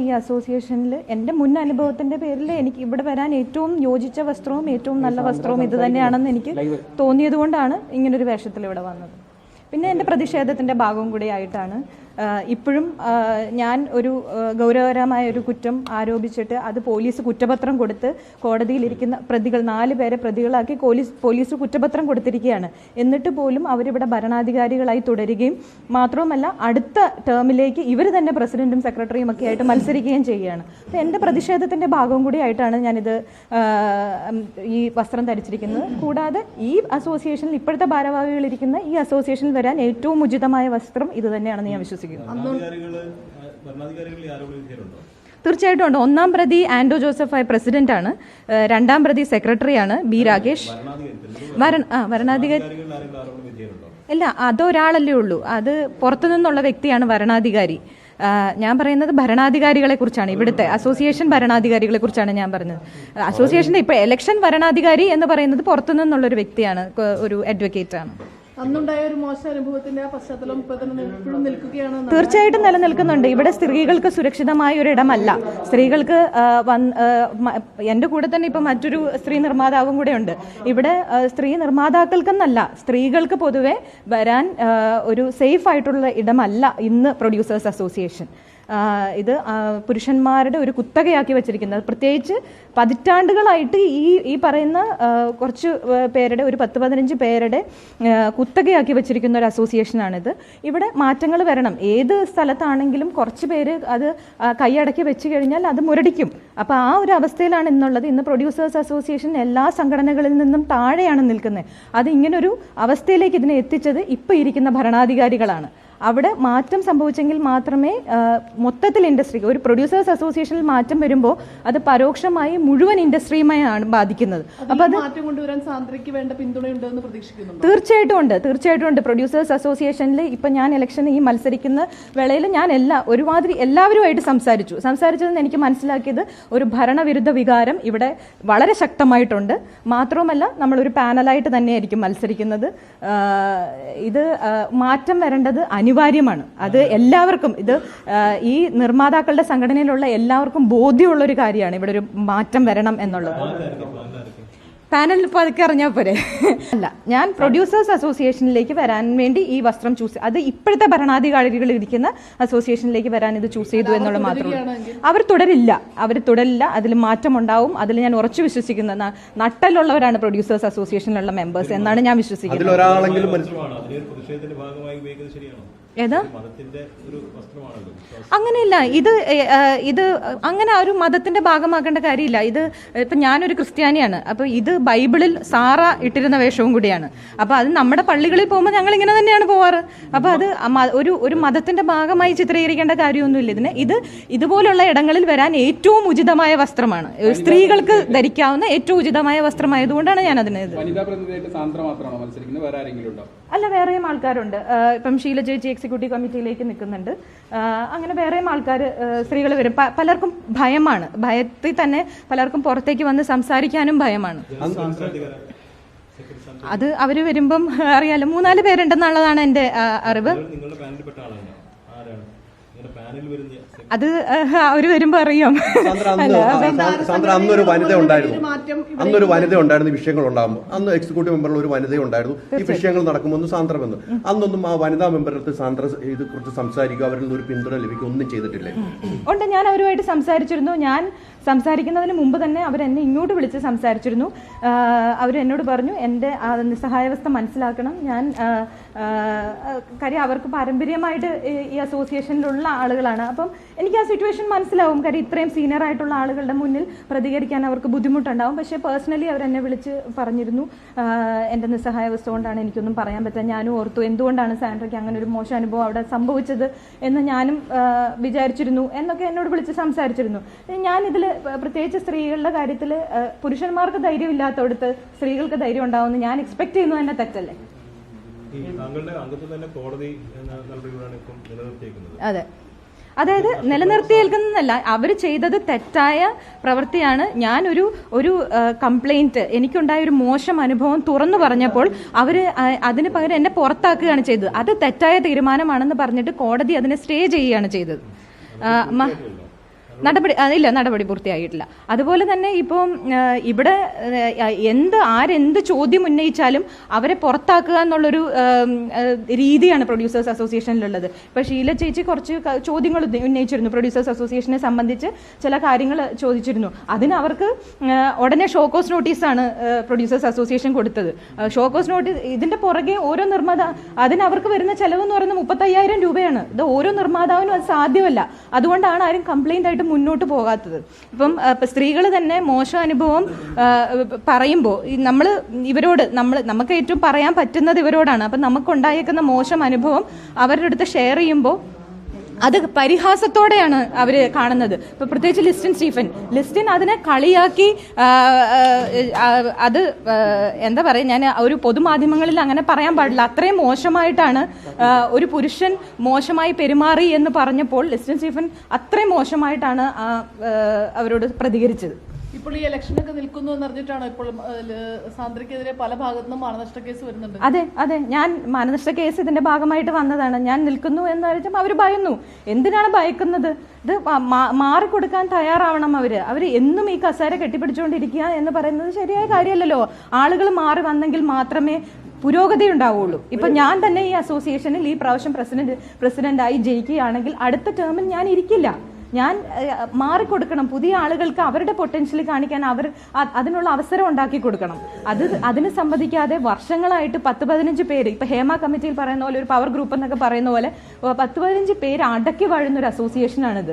ഈ അസോസിയേഷനിൽ എൻ്റെ മുൻ അനുഭവത്തിൻ്റെ പേരിൽ എനിക്ക് ഇവിടെ വരാൻ ഏറ്റവും യോജിച്ച വസ്ത്രവും ഏറ്റവും നല്ല വസ്ത്രവും ഇത് തന്നെയാണെന്ന് എനിക്ക് തോന്നിയത് കൊണ്ടാണ് ഇങ്ങനൊരു വേഷത്തിൽ ഇവിടെ വന്നത്. പിന്നെ എൻ്റെ പ്രതിഷേധത്തിൻ്റെ ഭാഗവും കൂടി ആയിട്ടാണ് ഇപ്പോഴും ഞാൻ ഒരു ഗൗരവകരമായ ഒരു കുറ്റം ആരോപിച്ചിട്ട് അത് പോലീസ് കുറ്റപത്രം കൊടുത്ത് കോടതിയിലിരിക്കുന്ന പ്രതികൾ 4 പേരെ പ്രതികളാക്കി പോലീസ് കുറ്റപത്രം കൊടുത്തിരിക്കുകയാണ്. എന്നിട്ട് പോലും അവരിവിടെ ഭരണാധികാരികളായി തുടരുകയും മാത്രവുമല്ല അടുത്ത ടേമിലേക്ക് ഇവർ തന്നെ പ്രസിഡന്റും സെക്രട്ടറിയും ഒക്കെ ആയിട്ട് മത്സരിക്കുകയും ചെയ്യുകയാണ്. അപ്പോൾ എൻ്റെ പ്രതിഷേധത്തിൻ്റെ ഭാഗവും കൂടി ആയിട്ടാണ് ഞാനിത് ഈ വസ്ത്രം ധരിച്ചിരിക്കുന്നത്. കൂടാതെ ഈ അസോസിയേഷനിൽ ഇപ്പോഴത്തെ ഭാരവാഹികളിരിക്കുന്ന ഈ അസോസിയേഷനിൽ വരാൻ ഏറ്റവും ഉചിതമായ വസ്ത്രം ഇത് തന്നെയാണെന്ന് ഞാൻ വിശ്വസിക്കുന്നു. തീർച്ചയായിട്ടും ഉണ്ട്. 1-ാം പ്രതി ആൻഡോ ജോസഫായ പ്രസിഡന്റാണ്, 2-ാം പ്രതി സെക്രട്ടറിയാണ് ബി രാകേഷ്. വരണാധികാരി ഇല്ല, അതൊരാളല്ലേ ഉള്ളൂ, അത് പുറത്തു നിന്നുള്ള വ്യക്തിയാണ് വരണാധികാരി. ഞാൻ പറയുന്നത് ഭരണാധികാരികളെ കുറിച്ചാണ്, ഇവിടുത്തെ അസോസിയേഷൻ ഭരണാധികാരികളെ കുറിച്ചാണ് ഞാൻ പറഞ്ഞത്. അസോസിയേഷന്റെ ഇപ്പൊ ഇലക്ഷൻ ഭരണാധികാരി എന്ന് പറയുന്നത് പുറത്തു നിന്നുള്ളൊരു വ്യക്തിയാണ്, ഒരു അഡ്വക്കേറ്റ് ആണ്. അന്നുണ്ടായ ഒരു മോശം അനുഭവത്തിന്റെ പശ്ചാത്തലം നിൽക്കുകയാണ്. തീർച്ചയായിട്ടും നിലനിൽക്കുന്നുണ്ട്. ഇവിടെ സ്ത്രീകൾക്ക് സുരക്ഷിതമായ ഒരു ഇടമല്ല. സ്ത്രീകൾക്ക് എൻ്റെ കൂടെ തന്നെ ഇപ്പൊ മറ്റൊരു സ്ത്രീ നിർമ്മാതാവും കൂടെ ഉണ്ട്. ഇവിടെ സ്ത്രീ നിർമ്മാതാക്കൾക്കെന്നല്ല, സ്ത്രീകൾക്ക് പൊതുവെ വരാൻ ഒരു സേഫ് ആയിട്ടുള്ള ഇടമല്ല ഇന്ന് പ്രൊഡ്യൂസേഴ്സ് അസോസിയേഷൻ. ഇത് പുരുഷന്മാരുടെ ഒരു കുത്തകയാക്കി വെച്ചിരിക്കുന്നത്. പ്രത്യേകിച്ച് പതിറ്റാണ്ടുകളായിട്ട് ഈ പറയുന്ന കുറച്ച് പേരുടെ, ഒരു 10-15 പേരുടെ കുത്തകയാക്കി വെച്ചിരിക്കുന്ന ഒരു അസോസിയേഷനാണിത്. ഇവിടെ മാറ്റങ്ങൾ വരണം. ഏത് സ്ഥലത്താണെങ്കിലും കുറച്ച് പേര് അത് കൈയടക്കി വെച്ച് കഴിഞ്ഞാൽ അത് മുരടിക്കും. അപ്പോൾ ആ ഒരു അവസ്ഥയിലാണ് ഇന്നുള്ളത്. ഇന്ന് പ്രൊഡ്യൂസേഴ്സ് അസോസിയേഷൻ എല്ലാ സംഘടനകളിൽ നിന്നും താഴെയാണ് നിൽക്കുന്നത്. അത് ഇങ്ങനൊരു അവസ്ഥയിലേക്ക് ഇതിനെ എത്തിച്ചത് ഇപ്പോൾ ഇരിക്കുന്ന ഭരണാധികാരികളാണ്. അവിടെ മാറ്റം സംഭവിച്ചെങ്കിൽ മാത്രമേ മൊത്തത്തിൽ ഇൻഡസ്ട്രി, ഒരു പ്രൊഡ്യൂസേഴ്സ് അസോസിയേഷനിൽ മാറ്റം വരുമ്പോൾ അത് പരോക്ഷമായി മുഴുവൻ ഇൻഡസ്ട്രിയുമായാണ് ബാധിക്കുന്നത്. അപ്പോൾ അത് മാറ്റം കൊണ്ടുവരാൻ സാന്ദ്രയ്ക്ക് വേണ്ട പിന്തുണയുണ്ടെന്ന് പ്രതീക്ഷിക്കുന്നു. തീർച്ചയായിട്ടും ഉണ്ട്. പ്രൊഡ്യൂസേഴ്സ് അസോസിയേഷനിൽ ഇപ്പൊ ഞാൻ ഇലക്ഷൻ ഈ മത്സരിക്കുന്ന വേളയിൽ ഞാൻ എല്ലാവരുമായിട്ട് സംസാരിച്ചതെന്ന് എനിക്ക് മനസ്സിലാക്കിയത് ഒരു ഭരണവിരുദ്ധ വികാരം ഇവിടെ വളരെ ശക്തമായിട്ടുണ്ട്. മാത്രവുമല്ല നമ്മളൊരു പാനലായിട്ട് തന്നെയായിരിക്കും മത്സരിക്കുന്നത്. ഇത് മാറ്റം വരേണ്ടത് അനിവാര്യമാണ്. അത് എല്ലാവർക്കും, ഇത് ഈ നിർമ്മാതാക്കളുടെ സംഘടനയിലുള്ള എല്ലാവർക്കും ബോധ്യമുള്ള ഒരു കാര്യമാണ് ഇവിടെ ഒരു മാറ്റം വരണം എന്നുള്ളത്. പാനൽ ഇപ്പോൾ അതൊക്കെ അറിഞ്ഞാൽ പോരെ. അല്ല, ഞാൻ പ്രൊഡ്യൂസേഴ്സ് അസോസിയേഷനിലേക്ക് വരാൻ വേണ്ടി ഈ വസ്ത്രം അത് ഇപ്പോഴത്തെ ഭരണാധികാരികൾ ഇരിക്കുന്ന അസോസിയേഷനിലേക്ക് വരാൻ ഇത് ചൂസ് ചെയ്തു എന്നുള്ളത് മാത്രമേ. അവർ തുടരില്ല. അതിൽ മാറ്റം ഉണ്ടാവും. അതിൽ ഞാൻ ഉറച്ചു വിശ്വസിക്കുന്ന നട്ടലുള്ളവരാണ് പ്രൊഡ്യൂസേഴ്സ് അസോസിയേഷനിലുള്ള മെമ്പേഴ്സ് എന്നാണ് ഞാൻ വിശ്വസിക്കുന്നത്. ഏതാ? അങ്ങനെയില്ല, ഇത് അങ്ങനെ ഒരു മതത്തിന്റെ ഭാഗമാക്കേണ്ട കാര്യമില്ല. ഇത് ഇപ്പൊ ഞാനൊരു ക്രിസ്ത്യാനിയാണ്. അപ്പൊ ഇത് ബൈബിളിൽ സാറ ഇട്ടിരുന്ന വേഷവും കൂടിയാണ്. അപ്പൊ അത് നമ്മുടെ പള്ളികളിൽ പോകുമ്പോൾ ഞങ്ങൾ ഇങ്ങനെ തന്നെയാണ് പോവാറ്. അപ്പൊ അത് ഒരു മതത്തിന്റെ ഭാഗമായി ചിത്രീകരിക്കേണ്ട കാര്യമൊന്നുമില്ല. ഇതുപോലുള്ള ഇടങ്ങളിൽ വരാൻ ഏറ്റവും ഉചിതമായ വസ്ത്രമാണ്, സ്ത്രീകൾക്ക് ധരിക്കാവുന്ന ഏറ്റവും ഉചിതമായ വസ്ത്രമായതുകൊണ്ടാണ് ഞാൻ അതിന്. അല്ല, വേറെയും ആൾക്കാരുണ്ട്. ഇപ്പം ഷീല ചേച്ചി എക്സിക്യൂട്ടീവ് കമ്മിറ്റിയിലേക്ക് നിൽക്കുന്നുണ്ട്. അങ്ങനെ വേറെയും ആൾക്കാർ, സ്ത്രീകൾ വരും. പലർക്കും ഭയമാണ്. ഭയത്തിൽ തന്നെ പലർക്കും പുറത്തേക്ക് വന്ന് സംസാരിക്കാനും ഭയമാണ്. അത് അവര് വരുമ്പം അറിയാലോ. 3-4 പേരുണ്ടെന്നുള്ളതാണ് എൻ്റെ അറിവ്. അത് അവര് വരുമ്പോ അറിയാം. അന്നൊരു വനിത ഉണ്ടായിരുന്നു വിഷയങ്ങൾ ഉണ്ടാകുമ്പോൾ. അന്ന് എക്സിക്യൂട്ടീവ് മെമ്പറിൽ ഒരു വനിത ഉണ്ടായിരുന്നു. ഈ വിഷയങ്ങൾ നടക്കുമ്പോൾ സാന്ദ്ര വന്നു. അന്നൊന്നും ആ വനിതാ മെമ്പറിനടുത്ത് സാന്ദ്ര ഇത് കുറിച്ച് സംസാരിക്കുക, അവരിൽ നിന്ന് ഒരു പിന്തുണ ലഭിക്കുക ഒന്നും ചെയ്തിട്ടില്ലേ? ഉണ്ട്, ഞാൻ അവരുമായിട്ട് സംസാരിച്ചിരുന്നു. ഞാൻ സംസാരിക്കുന്നതിന് മുമ്പ് തന്നെ അവരെന്നെ ഇങ്ങോട്ട് വിളിച്ച് സംസാരിച്ചിരുന്നു. അവരെന്നോട് പറഞ്ഞു എൻ്റെ നിസ്സഹായാവസ്ഥ മനസ്സിലാക്കണം. ഞാൻ കാര്യം അവർക്ക് പാരമ്പര്യമായിട്ട് ഈ അസോസിയേഷനിലുള്ള ആളുകളാണ്. അപ്പം എനിക്ക് ആ സിറ്റുവേഷൻ മനസ്സിലാവും. കാര്യം ഇത്രയും സീനിയർ ആയിട്ടുള്ള ആളുകളുടെ മുന്നിൽ പ്രതികരിക്കാൻ അവർക്ക് ബുദ്ധിമുട്ടുണ്ടാവും. പക്ഷേ പേഴ്സണലി അവരെന്നെ വിളിച്ച് പറഞ്ഞിരുന്നു എൻ്റെ നിസ്സഹായാവസ്ഥ കൊണ്ടാണ് എനിക്കൊന്നും പറയാൻ പറ്റുക. ഞാനും ഓർത്തു എന്തുകൊണ്ടാണ് സാൻഡ്രയ്ക്ക് അങ്ങനെ ഒരു മോശം അനുഭവം അവിടെ സംഭവിച്ചത് എന്ന് ഞാനും വിചാരിച്ചിരുന്നു എന്നൊക്കെ എന്നോട് വിളിച്ച് സംസാരിച്ചിരുന്നു. ഞാനിതിൽ പ്രത്യേകിച്ച് സ്ത്രീകളുടെ കാര്യത്തിൽ പുരുഷന്മാർക്ക് ധൈര്യം ഇല്ലാത്തടുത്ത് സ്ത്രീകൾക്ക് ധൈര്യം ഉണ്ടാവുമെന്ന് ഞാൻ എക്സ്പെക്ട് ചെയ്യുന്നത് തന്നെ തെറ്റല്ലേ? അതെ, അതായത് നിലനിർത്തിയേൽക്കുന്നതല്ല, അവർ ചെയ്തത് തെറ്റായ പ്രവൃത്തിയാണ്. ഞാനൊരു കംപ്ലൈന്റ്, എനിക്കുണ്ടായ ഒരു മോശം അനുഭവം തുറന്നു പറഞ്ഞപ്പോൾ അതിന് പകരം എന്നെ പുറത്താക്കുകയാണ് ചെയ്തത്. അത് തെറ്റായ തീരുമാനമാണെന്ന് പറഞ്ഞിട്ട് കോടതി അതിനെ സ്റ്റേ ചെയ്യുകയാണ് ചെയ്തത്. നടപടി പൂർത്തിയായിട്ടില്ല. അതുപോലെ തന്നെ ഇപ്പം ഇവിടെ ആരെന്ത് ചോദ്യം ഉന്നയിച്ചാലും അവരെ പുറത്താക്കുക എന്നുള്ളൊരു രീതിയാണ് പ്രൊഡ്യൂസേഴ്സ് അസോസിയേഷനിലുള്ളത്. ഇപ്പൊ ഷീല ചേച്ചി കുറച്ച് ചോദ്യങ്ങൾ ഉന്നയിച്ചിരുന്നു, പ്രൊഡ്യൂസേഴ്സ് അസോസിയേഷനെ സംബന്ധിച്ച് ചില കാര്യങ്ങൾ ചോദിച്ചിരുന്നു. അതിന് അവർക്ക് ഉടനെ ഷോക്കോസ് നോട്ടീസാണ് പ്രൊഡ്യൂസേഴ്സ് അസോസിയേഷൻ കൊടുത്തത്. ഷോക്കോസ് നോട്ടീസ് ഇതിന്റെ പുറകെ ഓരോ അതിന് അവർക്ക് വരുന്ന ചെലവ് എന്ന് പറയുന്നത് 35,000 രൂപയാണ്. ഇത് ഓരോ നിർമ്മാതാവിനും അത് സാധ്യമല്ല. അതുകൊണ്ടാണ് ആരും കംപ്ലൈന്റ് ആയിട്ട് മുന്നോട്ട് പോകാത്തത്. ഇപ്പം സ്ത്രീകൾ തന്നെ മോശം അനുഭവം പറയുമ്പോൾ നമുക്ക് ഏറ്റവും പറയാൻ പറ്റുന്നത് ഇവരോടാണ്. അപ്പം നമുക്കുണ്ടായേക്കുന്ന മോശം അനുഭവം അവരുടെ അടുത്ത് ഷെയർ ചെയ്യുമ്പോൾ അത് പരിഹാസത്തോടെയാണ് അവർ കാണുന്നത്. ഇപ്പൊ പ്രത്യേകിച്ച് ലിസ്റ്റിൻ അതിനെ കളിയാക്കി അത് എന്താ പറയുക, ഞാൻ ഒരു പൊതുമാധ്യമങ്ങളിൽ അങ്ങനെ പറയാൻ പാടില്ല, അത്രയും മോശമായിട്ടാണ് ഒരു പുരുഷൻ മോശമായി പെരുമാറി എന്ന് പറഞ്ഞപ്പോൾ ലിസ്റ്റിൻ സ്റ്റീഫൻ അത്രയും മോശമായിട്ടാണ് അവരോട് പ്രതികരിച്ചത്. ഇപ്പോൾ ഈ ഇലക്ഷനൊക്കെ നിൽക്കുന്നു എന്നറിഞ്ഞിട്ടാണോ ഇപ്പോൾ സാന്ദ്രയ്ക്കെതിരെ പല ഭാഗത്തുനിന്നും മാനനഷ്ട കേസ് വരുന്നുണ്ട്? അതെ, ഞാൻ മാനനഷ്ട കേസ് ഇതിന്റെ ഭാഗമായിട്ട് വന്നതാണ്. ഞാൻ നിൽക്കുന്നു എന്ന് അറിയിച്ചപ്പോൾ അവർ ഭയന്നു. എന്തിനാണ് ഭയക്കുന്നത്? ഇത് മാറിക്കൊടുക്കാൻ തയ്യാറാവണം അവര് എന്നും ഈ കസേര കെട്ടിപ്പിടിച്ചുകൊണ്ടിരിക്കുക എന്ന് പറയുന്നത് ശരിയായ കാര്യമല്ലല്ലോ. ആളുകൾ മാറി വന്നെങ്കിൽ മാത്രമേ പുരോഗതി ഉണ്ടാവുള്ളൂ. ഇപ്പൊ ഞാൻ തന്നെ ഈ അസോസിയേഷനിൽ ഈ പ്രാവശ്യം പ്രസിഡന്റായി ജയിക്കുകയാണെങ്കിൽ അടുത്ത ടേമിൽ ഞാൻ ഇരിക്കില്ല. ഞാൻ മാറിക്കൊടുക്കണം. പുതിയ ആളുകൾക്ക് അവരുടെ പൊട്ടൻഷ്യൽ കാണിക്കാൻ അതിനുള്ള അവസരം ഉണ്ടാക്കി കൊടുക്കണം. അതിന് സംബന്ധിക്കാതെ വർഷങ്ങളായിട്ട് 10-15 പേര്, ഇപ്പൊ ഹേമ കമ്മിറ്റിയിൽ പറയുന്ന പോലെ, ഒരു പവർ ഗ്രൂപ്പ് എന്നൊക്കെ പറയുന്ന പോലെ 10-15 പേര് അടക്കി വാഴുന്ന ഒരു അസോസിയേഷനാണിത്.